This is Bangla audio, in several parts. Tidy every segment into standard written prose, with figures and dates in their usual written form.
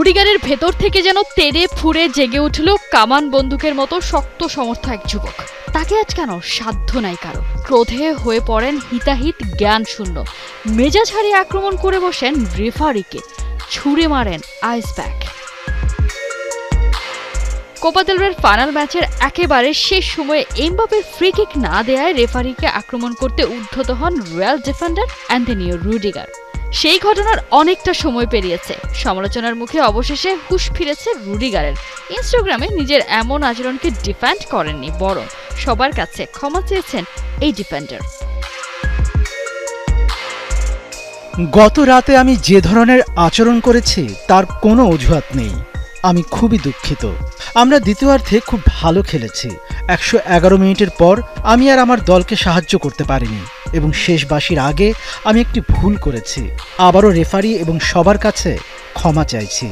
রুডিগারের ভেতর থেকে যেন তেড়ে ফুঁড়ে জেগে উঠল কামান বন্দুকের মতো শক্ত সমর্থ এক যুবক। তাকে আজ কেন সাধ্য নাই কারো। ক্রোধে হয়ে পড়েন হিতাহিত জ্ঞান শূন্য, মেজাজ হারিয়ে আক্রমণ করে বসেন রেফারিকে, ছুঁড়ে মারেন আইস প্যাক। কোপা দেল রের ফাইনাল ম্যাচের একেবারে শেষ সময়ে এমবাপের ফ্রি কিক না দেয়ায় রেফারিকে আক্রমণ করতে উদ্ধত হন রয়্যাল ডিফেন্ডার অ্যান্থনিও রুডিগার। সেই ঘটনার অনেকটা সময় পেরিয়েছে, সমালোচনার মুখে অবশেষে হুঁশ ফিরেছে রুডিগারের। ইনস্টাগ্রামে নিজের এমন আচরণকে ডিফেন্ড করেননি, বরং সবার কাছে ক্ষমা চেয়েছেন এই ডিফেন্ডার। গত রাতে আমি যে ধরনের আচরণ করেছি তার কোনো অজুহাত নেই। আমি খুবই দুঃখিত। আমরা দ্বিতীয়ার্ধে খুব ভালো খেলেছি। 111 মিনিটের পর আমি আর আমার দলকে সাহায্য করতে পারিনি এবং শেষ বাঁশির আগে আমি একটি ভুল করেছি। আবারও রেফারি এবং সবার কাছে ক্ষমা চাইছি,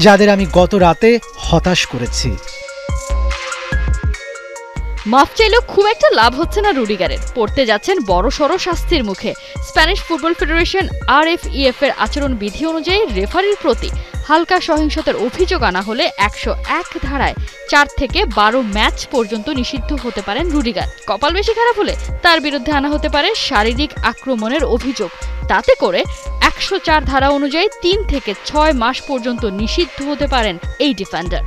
যাদের আমি গত রাতে হতাশ করেছি। মাফ চাইলেও খুব একটা লাভ হচ্ছে না রুডিগারের, পড়তে যাচ্ছেন বড়সড় শাস্তির মুখে। স্প্যানিশ ফুটবল ফেডারেশন RFEF এর আচরণ বিধি অনুযায়ী রেফারির প্রতি হালকা সহিংসতার অভিযোগ আনা হলে 101 ধারায় 4 থেকে 12 ম্যাচ পর্যন্ত নিষিদ্ধ হতে পারেন রুডিগার। কপাল বেশি খারাপ হলে তার বিরুদ্ধে আনা হতে পারে শারীরিক আক্রমণের অভিযোগ। তাতে করে 104 ধারা অনুযায়ী 3 থেকে 6 মাস পর্যন্ত নিষিদ্ধ হতে পারেন এই ডিফেন্ডার।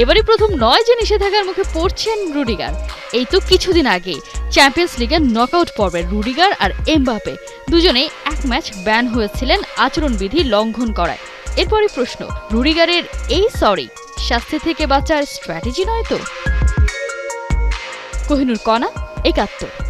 এবারই প্রথম নয় যে নিষেধাজ্ঞার মুখে পড়ছেন রুডিগার। এই তো কিছুদিন আগেই চ্যাম্পিয়ন্স লিগের নকআউট পর্বে রুডিগার আর এমবাপে দুজনেই এক ম্যাচ ব্যান হয়েছিলেন আচরণবিধি লঙ্ঘন করায়। এরপরই প্রশ্ন, রুডিগারের এই সরি শাস্তি থেকে বাঁচার স্ট্র্যাটেজি নয় তো? কোহিনুর কণা, 71।